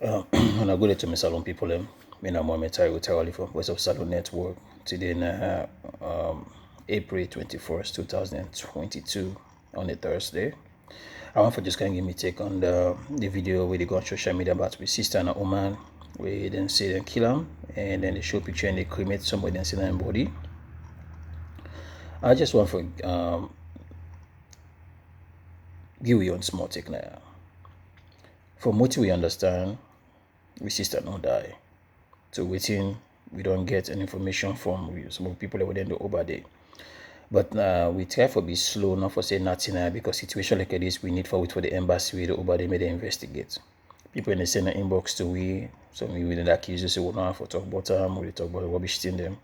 When I go there to my salon people, me na Mohammed Taiwo Tawali from Voice of Salon Network. Today na April 21st, 2022 on a Thursday. I want for just kind of give me take on the video where they go on social media about my sister in Oman, where then say them kill him, and then they show picture and they cremate somebody and see their body. I just want for give you on small take now. From what we understand, my sister not die. So waiting, we don't get any information from some people that were in the over there. But we try for be slow, not for say nothing because situation like this, we need for wait for the embassy with the over there, may they investigate. People in the send an inbox to we, some we will accuse us say we don't have to talk about them, we talk about rubbish in them.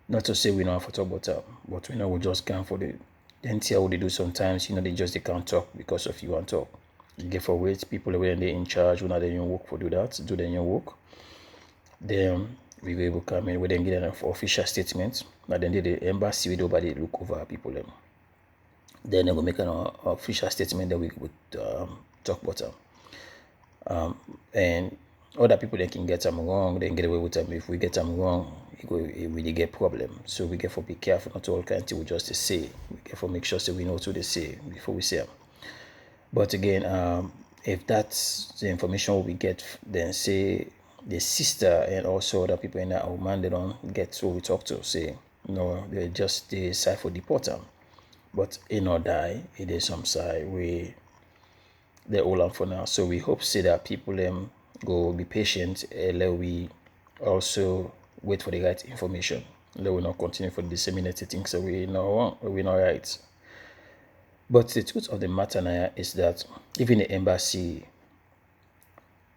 Not to say we don't have to talk about them, but we know we just can't for the then see how they do sometimes, they just they can't talk because of you and talk. You get for wait, people when they in charge, when they in work for do that, do their work. Then we will able come in, we then get an official statement. Now then the embassy will nobody look over people them. Then they will make an official statement that we would talk about them. And other people that can get them wrong, they can get away with them. If we get them wrong, it really get problem. So we get for be careful not to all kind of we just to say. We get for make sure so we know what they say before we say them. But again, if that's the information we get, then say the sister and also other people in that Oman, they don't get what we talk to. Say no, they just decide for deport them. But in or die, it is some side we they're all on for now. So we hope say that people go be patient and let we also wait for the right information. Let we not continue for disseminating things that we know we not right. But the truth of the matter now is that even the embassy,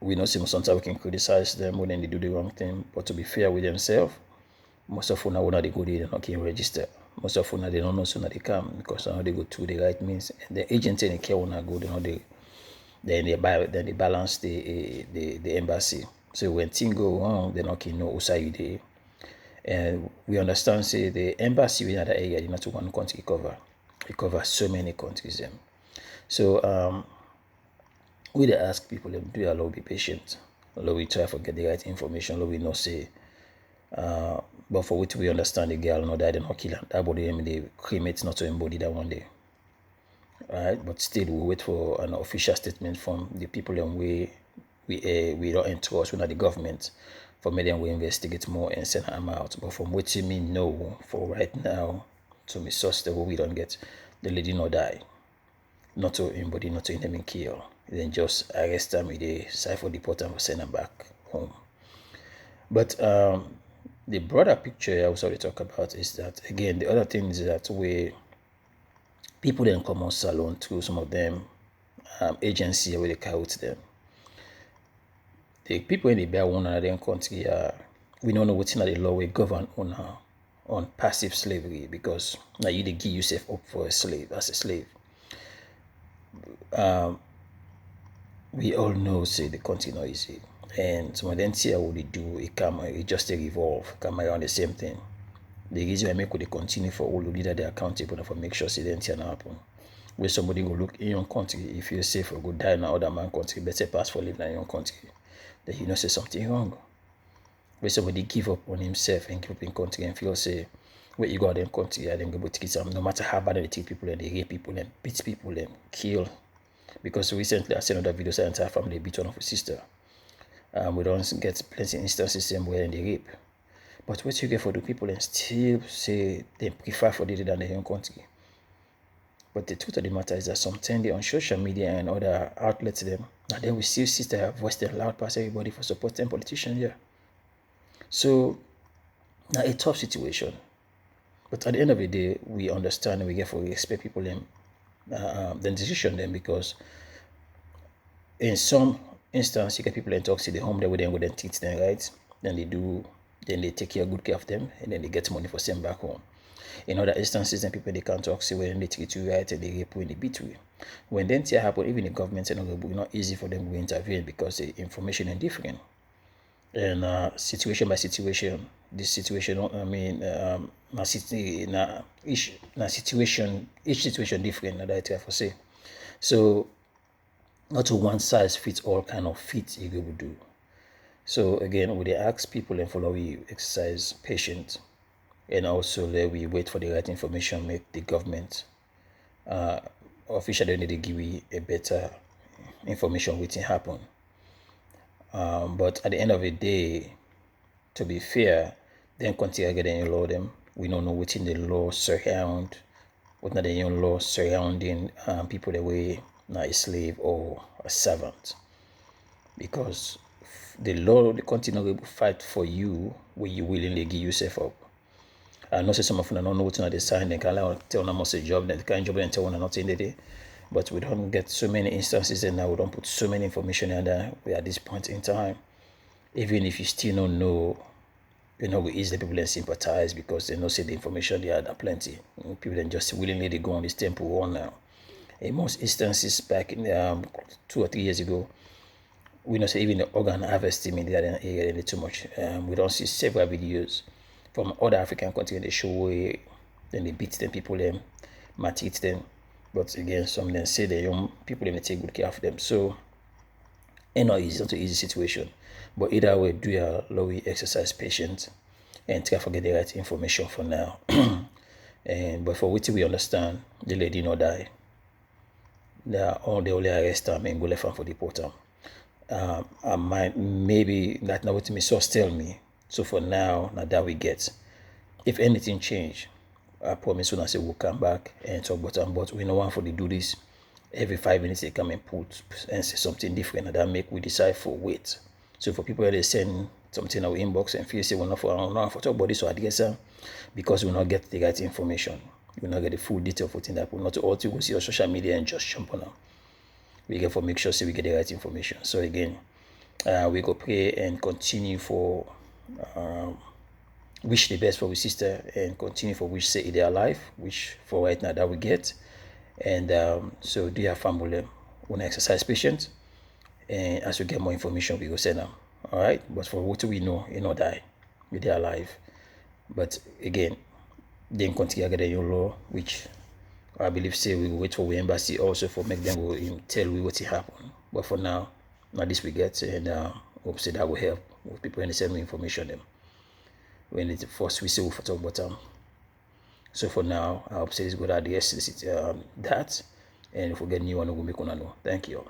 we know sometimes we can criticize them when they do the wrong thing, but to be fair with themselves, most of them when they go there, they not can register. Most of them they don't know so they come because now they go through the right means. The agent in the care when I go, they know then they balance the embassy. So when things go wrong, they not can know who you there. And we understand say the embassy in that area is not one country cover. It covers so many countries. So we dey ask people do allow be patient. Allow we try to get the right information. Allow we not say but for which we understand the girl not died and not kill her. That body they cremate not to embody that one day. Alright, but still we wait for an official statement from the people and we don't entrust we not the government for me then we investigate more and send them out. But from what you mean no for right now to me source the we don't get the lady not die. Not to anybody, not to enemy kill. Then just arrest them with the cipher deport and send them back home. But the broader picture I was already talk about is that again the other thing is that we people then come on salon through some of them agency where they carry with them. The people in the bear one another country we don't know what's in the law we govern on passive slavery because now you they give yourself up for a slave as a slave. We all know say the country not easy. And some of them see what they do, it just a revolve, come around the same thing. The reason I make they continue for all the leader they accountable for make sure say they don't happen. Where somebody go look in your country, if you're safe or go die in another man country, better pass for living in your country. Then you know say something wrong. Where somebody give up on himself and give up in country and feel say where you go out in country, I then go to them, no matter how bad they treat people and they rape people and beat people and kill. Because recently I seen another video saying entire family beat one of his sister. We don't get plenty instances same where they rape. But what you get for the people and still say they prefer for it than their own country. But the truth of the matter is that sometimes they on social media and other outlets them, and then we still see their voice them loud past everybody for supporting politicians here. So now a tough situation. But at the end of the day, we understand and we get for we expect people them the decision them because in some instance you get people and talk to the home there with them teach them right. Then they take good care of them and then they get money for send back home. In other instances, then people they can't talk say when they treat you right and they rape you in the beat you. When then things happen, even the government and all not easy for them to intervene because the information is different. And situation by situation, this situation I mean each situation different that I try to say. So not a one size fits all kind of fit you will do. So again, we ask people and follow we exercise patient, and also let we wait for the right information, make the government officially need to give you a better information waiting happen. But at the end of the day, to be fair, then continue getting law them. We don't know what's in the law surround, what not the law surrounding people that way not a slave or a servant. Because the law the continue to fight for you when you willingly give yourself up. I know some of them don't know what they sign, they can tell them a job, they can't job and tell them not in the day. But we don't get so many instances and now we don't put so many information in there at this point in time. Even if you still don't know, we easily people then sympathize because they know say the information they had are plenty. People then just willingly they go on this temple wall now. In most instances back in 2 or 3 years ago, we know say even the organ harvesting in that area too much. We don't see several videos from other African countries they show where then they beat them people them, maltreat them. But again, some of them say the young people them take good care of them. So it's not easy, it's not an easy situation. But either way, do your low exercise patience and try to get the right information for now. And but for which we understand, the lady not die. They only arrest them and go left for deport them. I might maybe that not what me source tell me. So for now that we get. If anything change, I promise when I say we'll come back and talk about them. But we don't want for to do this every 5 minutes they come and put and say something different and that make we decide for wait. So for people they send something in our inbox and feel say we're not for talk about this or address them because we not get the right information. We not get the full detail of what's in that. We not all to go see on social media and just jump on them. We get for make sure so we get the right information. So again, we go pray and continue for wish the best for our sister and continue for wish say their life, which for right now that we get. And so do your family when exercise patience. And as we get more information, we go send them. All right. But for what we know, die with their life. But again, then continue get your law, which I believe say we will wait for the embassy also for make them go tell we what happened. But for now this we get and hope say that will help with people and send me information them. When it first we say we talk about them. So for now, I hope say it's good idea that and if we get new one, we'll make one know. Thank you.